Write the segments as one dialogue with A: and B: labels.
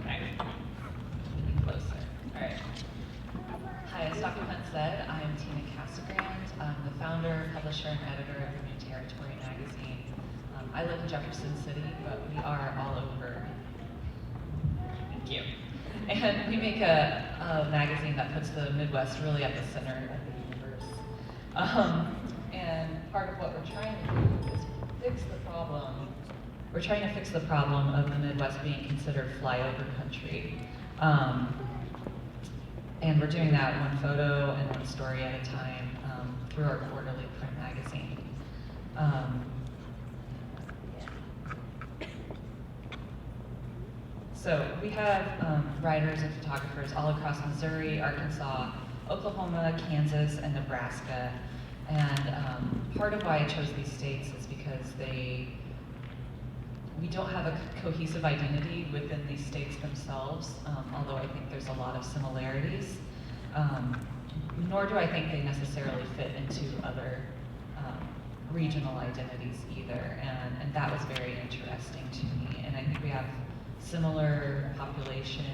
A: Okay. Closer. All right. Hi, as Dr. Hunt said, I am Tina Casagrand. I'm the founder, publisher, and editor of the New Territory magazine. I live in Jefferson City, but we are all over. Thank you. And we make a magazine that puts the Midwest really at the center of the universe. And part of what we're trying to do is fix the problem. We're trying to fix the problem of the Midwest being considered flyover country. And we're doing that one photo and one story at a time through our quarterly print magazine. So we have writers and photographers all across Missouri, Arkansas, Oklahoma, Kansas, and Nebraska. And part of why I chose these states is because we don't have a cohesive identity within these states themselves, although I think there's a lot of similarities. Nor do I think they necessarily fit into other regional identities either, and that was very interesting to me. And I think we have similar population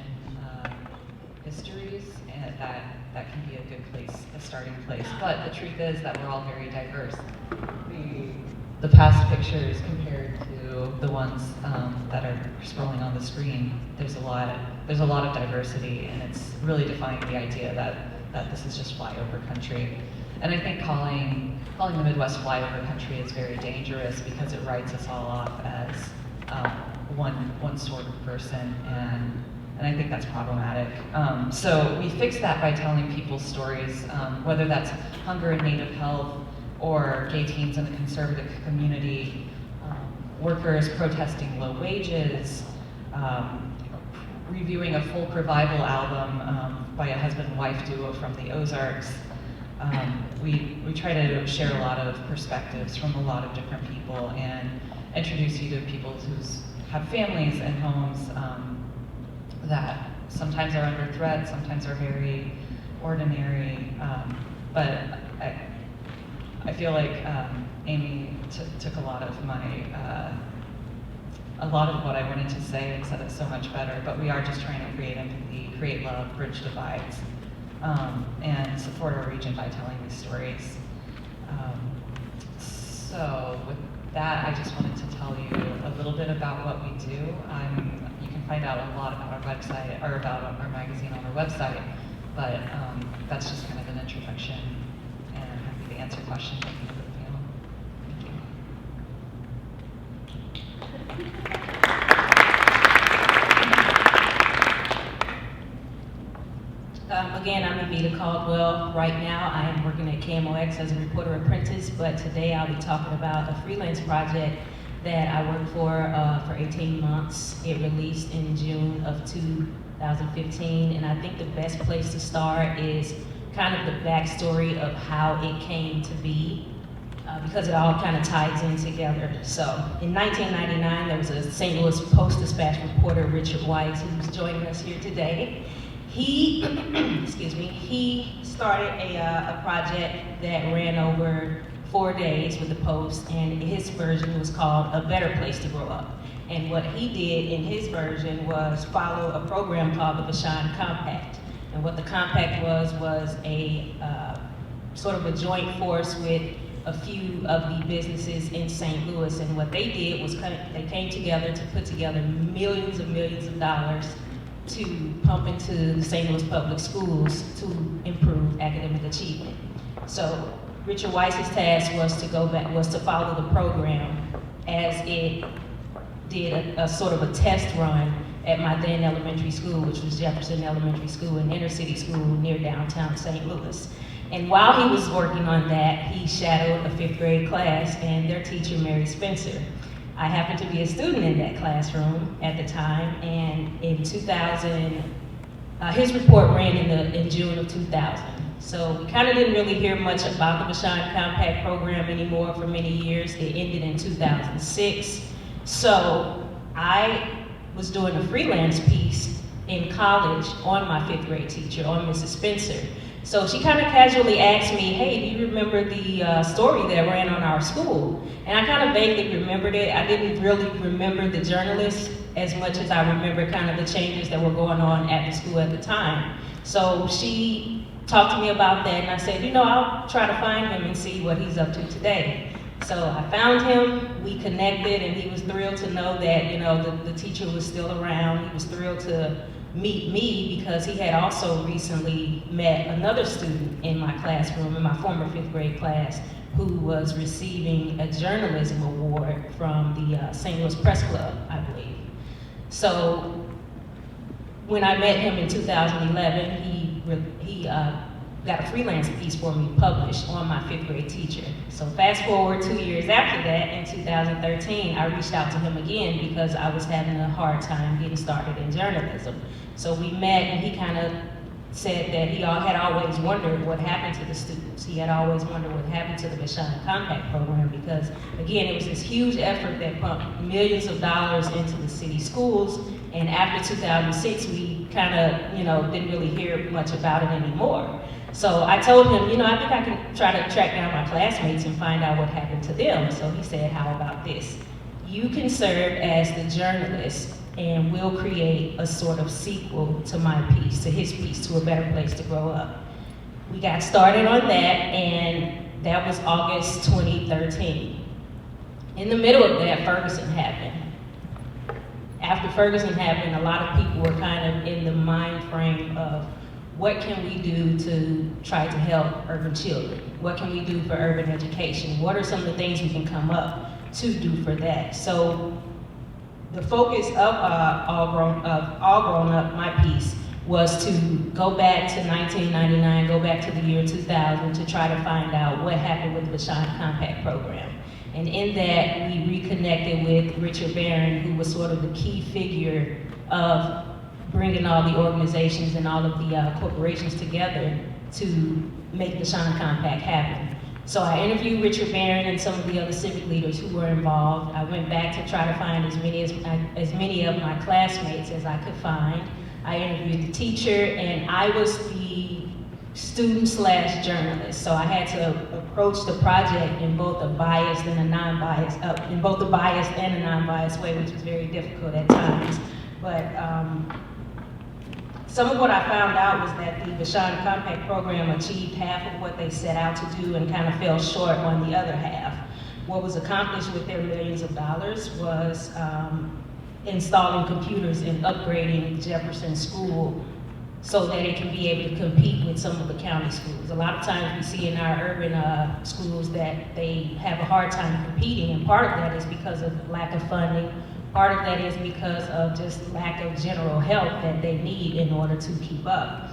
A: histories, and that can be a good place, a starting place. But the truth is that we're all very diverse. The past pictures compared to the ones that are scrolling on the screen, there's a lot of diversity, and it's really defying the idea that this is just flyover country. And I think calling the Midwest flyover country is very dangerous because it writes us all off as one sort of person, and I think that's problematic. So we fix that by telling people's stories, whether that's hunger and native health, or gay teens in the conservative community, workers protesting low wages, reviewing a folk revival album by a husband-wife duo from the Ozarks. We try to share a lot of perspectives from a lot of different people and introduce you to people who have families and homes that sometimes are under threat, sometimes are very ordinary, but I feel like Amy took a lot of what I wanted to say and said it so much better, but we are just trying to create empathy, create love, bridge divides, and support our region by telling these stories. So with that, I just wanted to tell you a little bit about what we do. You can find out a lot about our website, or about our magazine on our website, but that's just kind of an introduction, and I'm happy to answer questions at the end of the panel. Thank you.
B: Again, I'm Evita Caldwell. Right now, I am working at KMOX as a reporter apprentice, but today I'll be talking about a freelance project that I worked for 18 months. It released in June of 2015, and I think the best place to start is kind of the backstory of how it came to be, because it all kind of ties in together. So, in 1999, there was a St. Louis Post-Dispatch reporter, Richard Weitz, who's joining us here today. He, he started a project that ran over 4 days with the Post, and his version was called A Better Place to Grow Up. And what he did in his version was follow a program called the Bashan Compact. And what the compact was a sort of a joint force with a few of the businesses in St. Louis. And what they did was they came together to put together millions of dollars to pump into the St. Louis public schools to improve academic achievement. So Richard Weitz's task was to follow the program as it did a sort of a test run at my then elementary school, which was Jefferson Elementary School, an inner city school near downtown St. Louis. And while he was working on that, he shadowed a 5th grade class and their teacher, Mary Spencer. I happened to be a student in that classroom at the time, and in 2000, his report ran in June of 2000. So we kind of didn't really hear much about the Bashan Compact program anymore for many years. It ended in 2006. So I was doing a freelance piece in college on my 5th grade teacher, on Mrs. Spencer, So she kind of casually asked me, hey, do you remember the story that ran on our school? And I kind of vaguely remembered it. I didn't really remember the journalist as much as I remember kind of the changes that were going on at the school at the time. So she talked to me about that, and I said, you know, I'll try to find him and see what he's up to today. So I found him, we connected, and he was thrilled to know that, you know, the teacher was still around. He was thrilled to meet me because he had also recently met another student in my classroom, in my former 5th grade class, who was receiving a journalism award from the St. Louis Press Club, I believe. So when I met him in 2011, he got a freelance piece for me published on my 5th grade teacher. So fast forward 2 years after that, in 2013, I reached out to him again because I was having a hard time getting started in journalism. So we met, and he kind of said that he had always wondered what happened to the students. He had always wondered what happened to the Bashan Compact program because, again, it was this huge effort that pumped millions of dollars into the city schools, and after 2006, we kind of, you know, didn't really hear much about it anymore. So I told him, you know, I think I can try to track down my classmates and find out what happened to them. So he said, how about this? You can serve as the journalist, and we'll create a sort of sequel to my piece, to his piece, To a Better Place to Grow Up. We got started on that, and that was August 2013. In the middle of that, Ferguson happened. After Ferguson happened, a lot of people were kind of in the mind frame of what can we do to try to help urban children? What can we do for urban education? What are some of the things we can come up to do for that? So the focus of All Grown Up, my piece, was to go back to 1999, go back to the year 2000 to try to find out what happened with the Bashan Compact program. And in that, we reconnected with Richard Barron, who was sort of the key figure of bringing all the organizations and all of the corporations together to make the Bashan Compact happen. So I interviewed Richard Barron and some of the other civic leaders who were involved. I went back to try to find as many of my classmates as I could find. I interviewed the teacher, and I was the student/journalist. So I had to approach the project in both a biased and a non-biased, in both a biased and a non-biased way, which was very difficult at times. But some of what I found out was that the Bashan Compact program achieved half of what they set out to do and kind of fell short on the other half. What was accomplished with their millions of dollars was installing computers and upgrading Jefferson School so that it can be able to compete with some of the county schools. A lot of times we see in our urban schools that they have a hard time competing, and part of that is because of lack of funding. Part of that is because of just lack of general help that they need in order to keep up.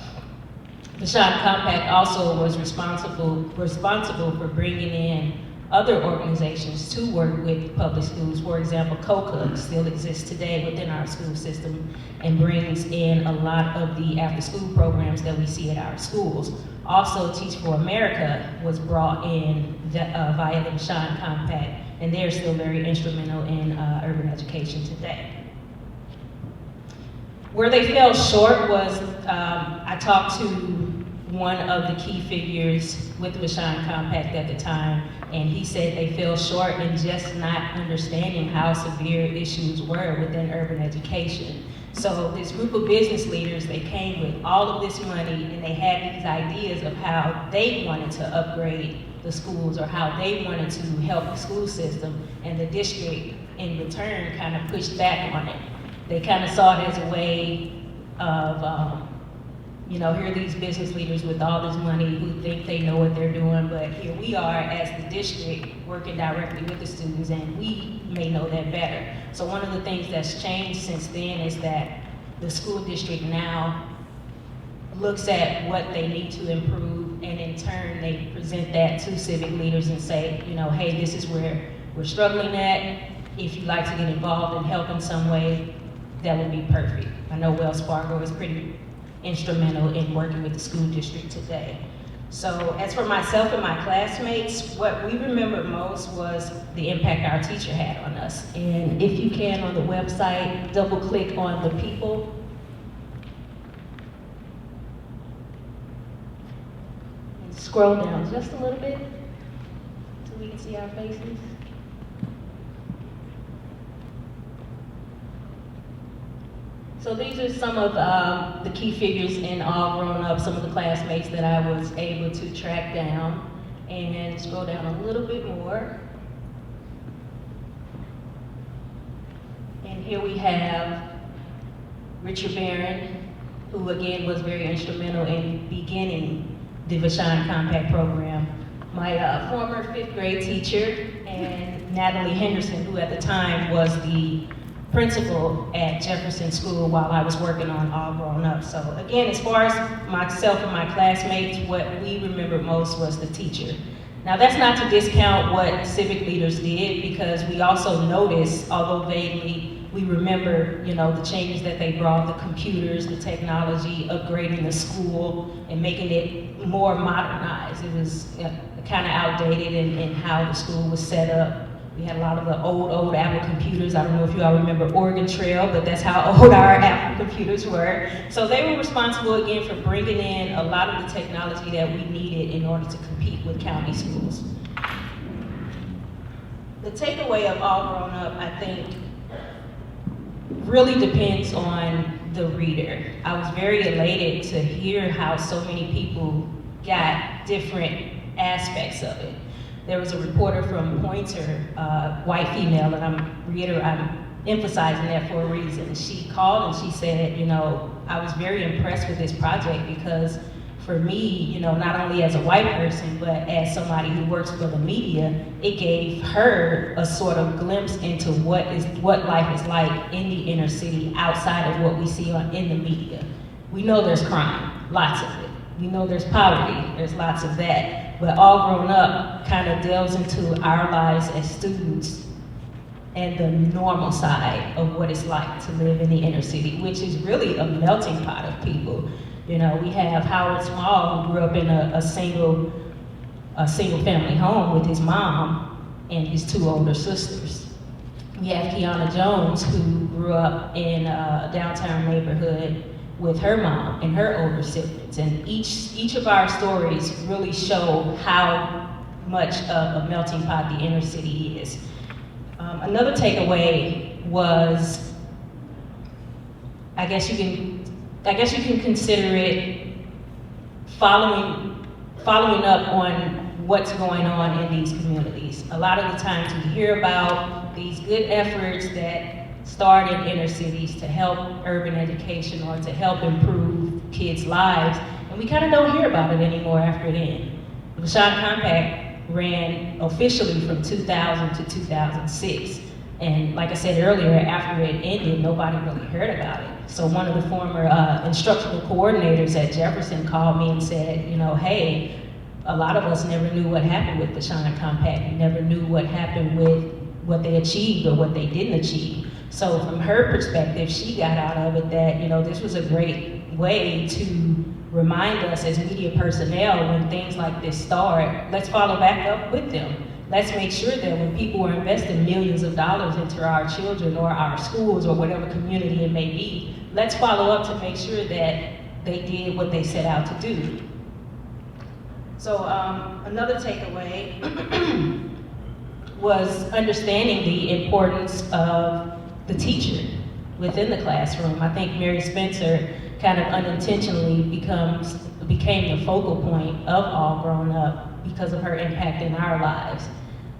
B: The Bashan Compact also was responsible for bringing in other organizations to work with public schools. For example, COCA still exists today within our school system and brings in a lot of the after-school programs that we see at our schools. Also, Teach for America was brought in via the Bashan Compact, and they're still very instrumental in urban education today. Where they fell short was, I talked to one of the key figures with the Bashan Compact at the time, and he said they fell short in just not understanding how severe issues were within urban education. So this group of business leaders, they came with all of this money, and they had these ideas of how they wanted to upgrade the schools or how they wanted to help the school system, and the district in return kind of pushed back on it. They kind of saw it as a way of, you know, here are these business leaders with all this money who think they know what they're doing, but here we are as the district working directly with the students, and we may know that better. So one of the things that's changed since then is that the school district now looks at what they need to improve, and in turn they present that to civic leaders and say, you know, hey, this is where we're struggling at. If you'd like to get involved and help in some way, that would be perfect. I know Wells Fargo is pretty instrumental in working with the school district today. So as for myself and my classmates, what we remember most was the impact our teacher had on us. And if you can, on the website, double click on the people. scroll down just a little bit so we can see our faces. So these are some of the key figures in All Grown Up, some of the classmates that I was able to track down. And scroll down a little bit more. And here we have Richard Barron, who again was very instrumental in beginning the Vashon Compact program. My former 5th grade teacher, and Natalie Henderson, who at the time was the principal at Jefferson School while I was working on All Grown Up. So again, as far as myself and my classmates, what we remember most was the teacher. Now that's not to discount what civic leaders did, because we also noticed, although vaguely, we remember, you know, the changes that they brought, the computers, the technology, upgrading the school and making it more modernized. It was kind of outdated in how the school was set up. We had a lot of the old Apple computers. I don't know if you all remember Oregon Trail, but that's how old our Apple computers were. So they were responsible again for bringing in a lot of the technology that we needed in order to compete with county schools. The takeaway of All Grown Up, I think, really depends on the reader. I was very elated to hear how so many people got different aspects of it. There was a reporter from Pointer, white female, and I'm emphasizing that for a reason. She called and she said, you know, I was very impressed with this project because for me, you know, not only as a white person, but as somebody who works for the media, it gave her a sort of glimpse into what life is like in the inner city outside of what we see in the media. We know there's crime, lots of it. We know there's poverty, there's lots of that. But All Grown Up kind of delves into our lives as students and the normal side of what it's like to live in the inner city, which is really a melting pot of people. You know, we have Howard Small, who grew up in a single family home with his mom and his 2 older sisters. We have Kiana Jones, who grew up in a downtown neighborhood with her mom and her older siblings. And each of our stories really show how much of a melting pot the inner city is. Another takeaway was, I guess you can consider it following up on what's going on in these communities. A lot of the times we hear about these good efforts that start in inner cities to help urban education or to help improve kids' lives, and we kind of don't hear about it anymore after it ends. The Vashon Compact ran officially from 2000 to 2006. And like I said earlier, after it ended, nobody really heard about it. So one of the former instructional coordinators at Jefferson called me and said, you know, hey, a lot of us never knew what happened with the Vashon Compact. We never knew what happened with what they achieved or what they didn't achieve. So from her perspective, she got out of it that, you know, this was a great way to remind us as media personnel when things like this start, let's follow back up with them. Let's make sure that when people are investing millions of dollars into our children or our schools or whatever community it may be, let's follow up to make sure that they did what they set out to do. So another takeaway was understanding the importance of the teacher within the classroom. I think Mary Spencer kind of unintentionally became the focal point of All Grown Up because of her impact in our lives.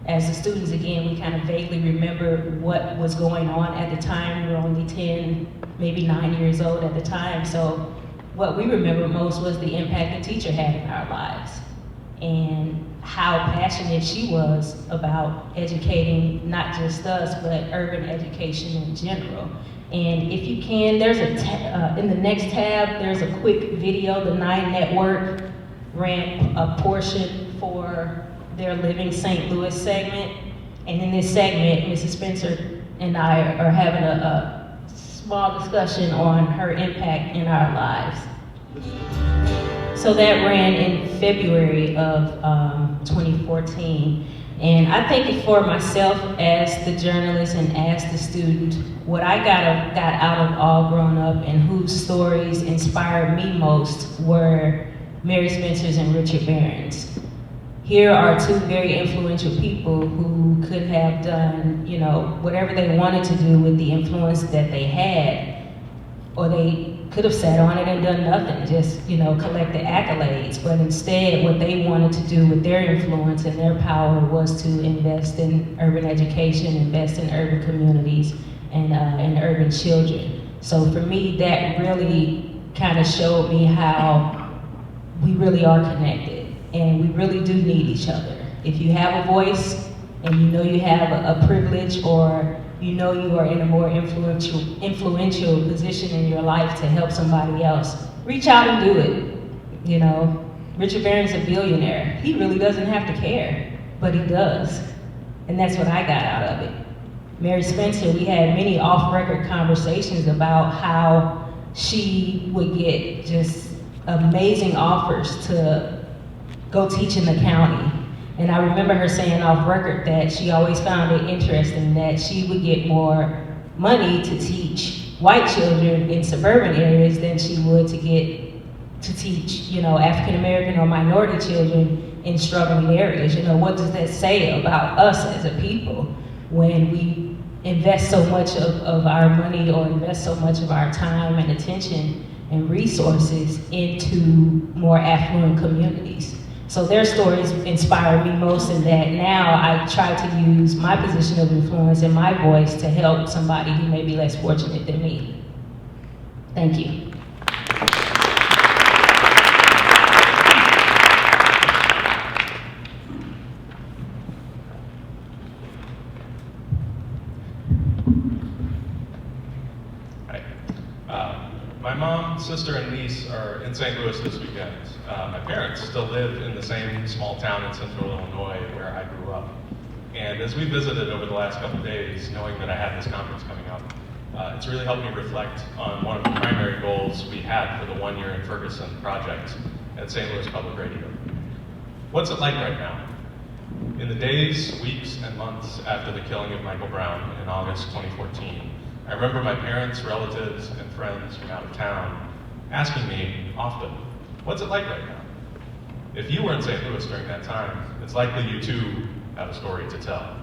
B: As the students, again, we kind of vaguely remember what was going on at the time. We were only 10, maybe 9 years old at the time. So what we remember most was the impact the teacher had in our lives and how passionate she was about educating not just us, but urban education in general. And if you can, there's in the next tab, there's a quick video. The 9 Network ran a portion for their Living St. Louis segment. And in this segment, Mrs. Spencer and I are having a small discussion on her impact in our lives. So that ran in February of 2014. And I think for myself as the journalist and as the student, what I got out of All Grown Up and whose stories inspired me most were Mary Spencer's and Richard Barron's. Here are two very influential people who could have done, you know, whatever they wanted to do with the influence that they had, or they could have sat on it and done nothing, just, you know, collect the accolades. But instead, what they wanted to do with their influence and their power was to invest in urban education, invest in urban communities, and urban children. So for me, that really kind of showed me how we really are connected, and we really do need each other. If you have a voice, and you know you have a privilege, or you know you are in a more influential position in your life to help somebody else, reach out and do it. You know, Richard Barron's a billionaire. He really doesn't have to care, but he does. And that's what I got out of it. Mary Spencer, we had many off-record conversations about how she would get just amazing offers to go teach in the county. And I remember her saying off record that she always found it interesting that she would get more money to teach white children in suburban areas than she would to teach, you know, African American or minority children in struggling areas. You know, what does that say about us as a people when we invest so much of our money, or invest so much of our time and attention and resources into more affluent communities? So their stories inspire me most, in that now I try to use my position of influence and my voice to help somebody who may be less fortunate than me. Thank you.
C: My mom, sister, and niece are in St. Louis this weekend. My parents still live in the same small town in central Illinois where I grew up. And as we visited over the last couple of days, knowing that I had this conference coming up, it's really helped me reflect on one of the primary goals we had for the 1 Year in Ferguson project at St. Louis Public Radio. What's it like right now? In the days, weeks, and months after the killing of Michael Brown in August 2014, I remember my parents, relatives, and friends from out of town asking me often, what's it like right now? If you were in St. Louis during that time, it's likely you too have a story to tell.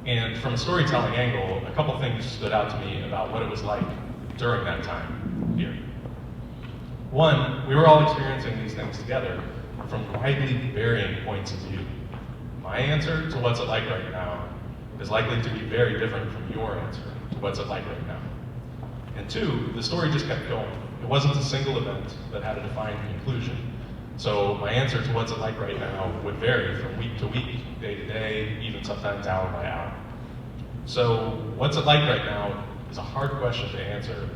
C: And from a storytelling angle, a couple things stood out to me about what it was like during that time here. One, we were all experiencing these things together from widely varying points of view. My answer to what's it like right now is likely to be very different from your answer to what's it like right now. And two, the story just kept going. It wasn't a single event that had a defined conclusion. So my answer to what's it like right now would vary from week to week, day to day, even sometimes hour by hour. So what's it like right now is a hard question to answer.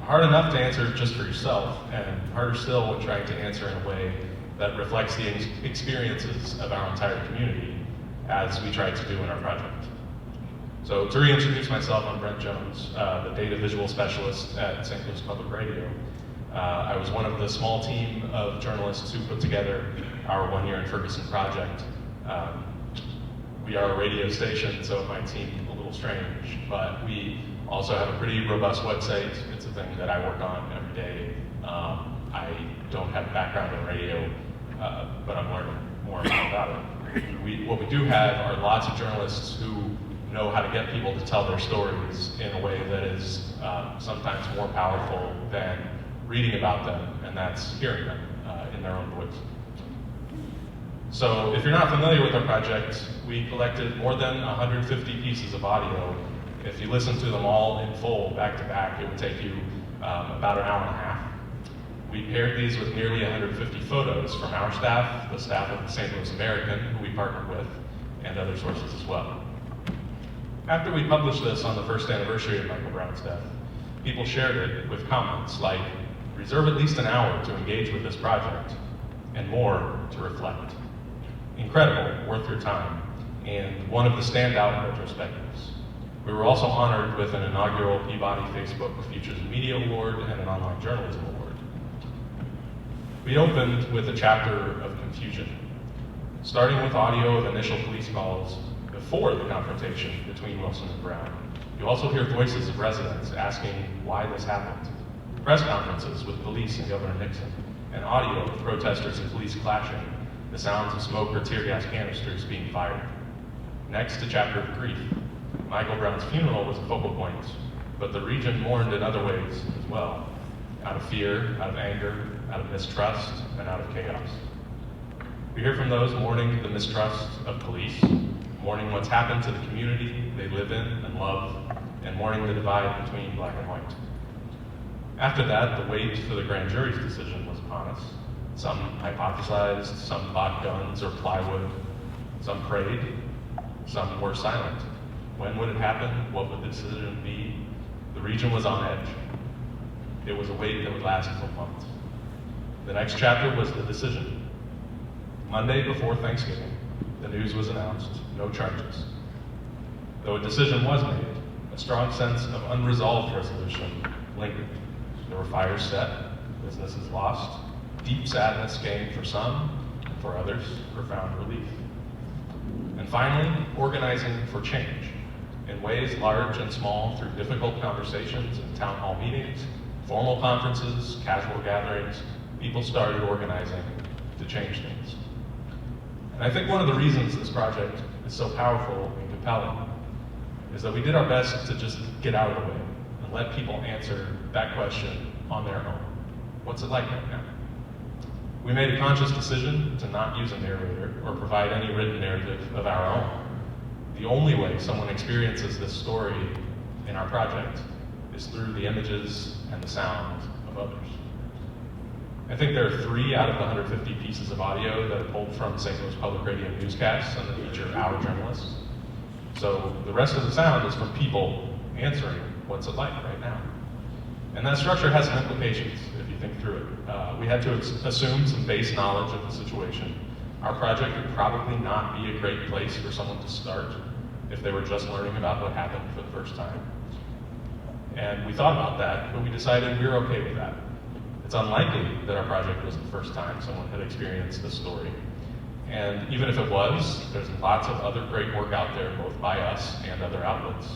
C: Hard enough to answer just for yourself, and harder still when trying to answer in a way that reflects the experiences of our entire community, as we tried to do in our project. So to reintroduce myself, I'm Brent Jones, the data visual specialist at St. Louis Public Radio. I was one of the small team of journalists who put together our 1 Year in Ferguson project. We are a radio station, so it might seem a little strange, but we also have a pretty robust website. It's a thing that I work on every day. I don't have a background in radio, but I'm learning more about it. What we do have are lots of journalists who know how to get people to tell their stories in a way that is sometimes more powerful than reading about them, and that's hearing them in their own voice. So if you're not familiar with our project, we collected more than 150 pieces of audio. If you listen to them all in full, back to back, it would take you about an hour and a half. We paired these with nearly 150 photos from our staff, the staff of the St. Louis American, who we partnered with, and other sources as well. After we published this on the first anniversary of Michael Brown's death, people shared it with comments like, reserve at least an hour to engage with this project, and more to reflect. Incredible, worth your time, and one of the standout retrospectives. We were also honored with an inaugural Peabody Facebook Futures in Media Award and an Online Journalism Award. We opened with a chapter of confusion, starting with audio of initial police calls before the confrontation between Wilson and Brown. You also hear voices of residents asking why this happened, press conferences with police and Governor Nixon, and audio of protesters and police clashing, the sounds of smoke or tear gas canisters being fired. Next, a chapter of grief. Michael Brown's funeral was a focal point, but the region mourned in other ways as well, out of fear, out of anger, out of mistrust, and out of chaos. We hear from those mourning the mistrust of police, mourning what's happened to the community they live in and love, and mourning the divide between black and white. After that, the wait for the grand jury's decision was upon us. Some hypothesized, some bought guns or plywood, some prayed, some were silent. When would it happen? What would the decision be? The region was on edge. It was a wait that would last for months. The next chapter was the decision. Monday before Thanksgiving, the news was announced, no charges. Though a decision was made, a strong sense of unresolved resolution lingered. There were fires set, businesses lost, deep sadness came for some, and for others, profound relief. And finally, organizing for change, in ways large and small, through difficult conversations and town hall meetings, formal conferences, casual gatherings, people started organizing to change things. And I think one of the reasons this project is so powerful and compelling is that we did our best to just get out of the way and let people answer that question on their own. What's it like right now? We made a conscious decision to not use a narrator or provide any written narrative of our own. The only way someone experiences this story in our project is through the images and the sound of others. I think there are 3 out of the 150 pieces of audio that are pulled from St. Louis Public Radio newscasts and that feature our journalists. So the rest of the sound is from people answering, what's it like right now? And that structure has some implications if you think through it. We had to assume some base knowledge of the situation. Our project would probably not be a great place for someone to start if they were just learning about what happened for the first time. And we thought about that, but we decided we were okay with that. It's unlikely that our project was the first time someone had experienced this story. And even if it was, there's lots of other great work out there, both by us and other outlets,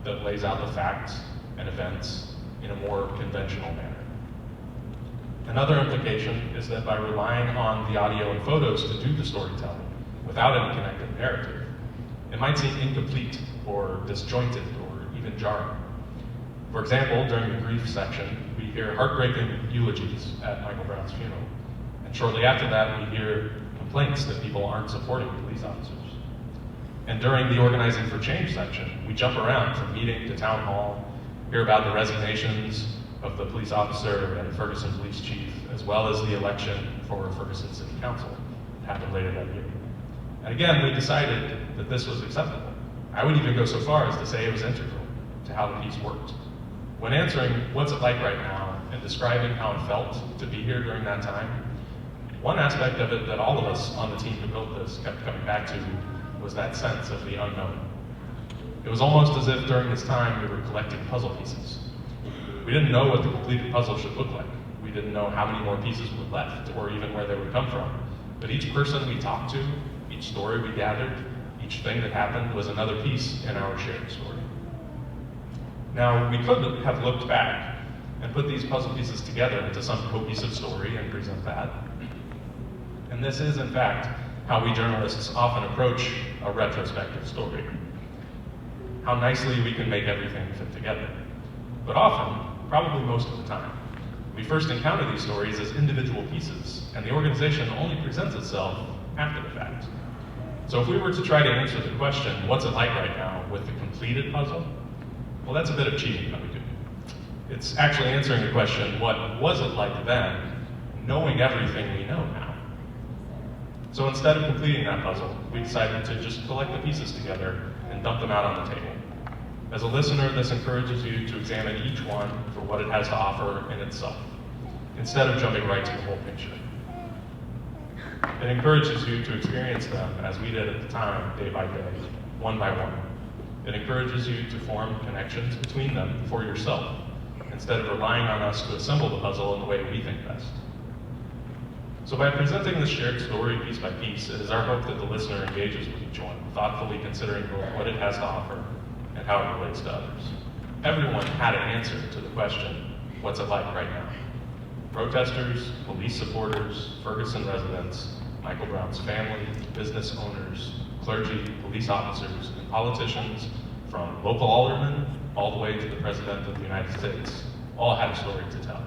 C: that lays out the facts and events in a more conventional manner. Another implication is that by relying on the audio and photos to do the storytelling without any connected narrative, it might seem incomplete or disjointed or even jarring. For example, during the grief section, we hear heartbreaking eulogies at Michael Brown's funeral. And shortly after that, we hear complaints that people aren't supporting police officers. And during the Organizing for Change section, we jump around from meeting to town hall, hear about the resignations of the police officer and Ferguson police chief, as well as the election for Ferguson City Council that happened later that year. And again, we decided that this was acceptable. I would even go so far as to say it was integral to how the piece worked. When answering what's it like right now and describing how it felt to be here during that time, one aspect of it that all of us on the team who built this kept coming back to was that sense of the unknown. It was almost as if during this time we were collecting puzzle pieces. We didn't know what the completed puzzle should look like. We didn't know how many more pieces were left or even where they would come from. But each person we talked to, each story we gathered, each thing that happened was another piece in our shared story. Now, we could have looked back and put these puzzle pieces together into some cohesive story and present that. And this is, in fact, how we journalists often approach a retrospective story. How nicely we can make everything fit together. But often, probably most of the time, we first encounter these stories as individual pieces, and the organization only presents itself after the fact. So if we were to try to answer the question, what's it like right now, with the completed puzzle, well, that's a bit of cheating that we do. It's actually answering the question, what was it like then, knowing everything we know now? So instead of completing that puzzle, we decided to just collect the pieces together and dump them out on the table. As a listener, this encourages you to examine each one for what it has to offer in itself, instead of jumping right to the whole picture. It encourages you to experience them, as we did at the time, day by day, one by one. It encourages you to form connections between them for yourself, instead of relying on us to assemble the puzzle in the way we think best. So by presenting this shared story piece by piece, it is our hope that the listener engages with each one, thoughtfully considering both what it has to offer and how it relates to others. Everyone had an answer to the question, what's it like right now? protesters, police supporters, Ferguson residents, Michael Brown's family, business owners, clergy, police officers, and politicians, from local aldermen all the way to the President of the United States, all had a story to tell.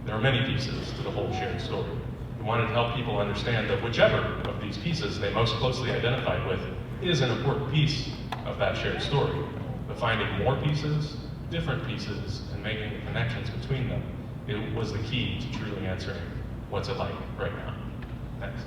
C: There are many pieces to the whole shared story. We wanted to help people understand that whichever of these pieces they most closely identified with is an important piece of that shared story, but finding more pieces, different pieces, and making the connections between them, it was the key to truly answering what's it like right now. Thanks.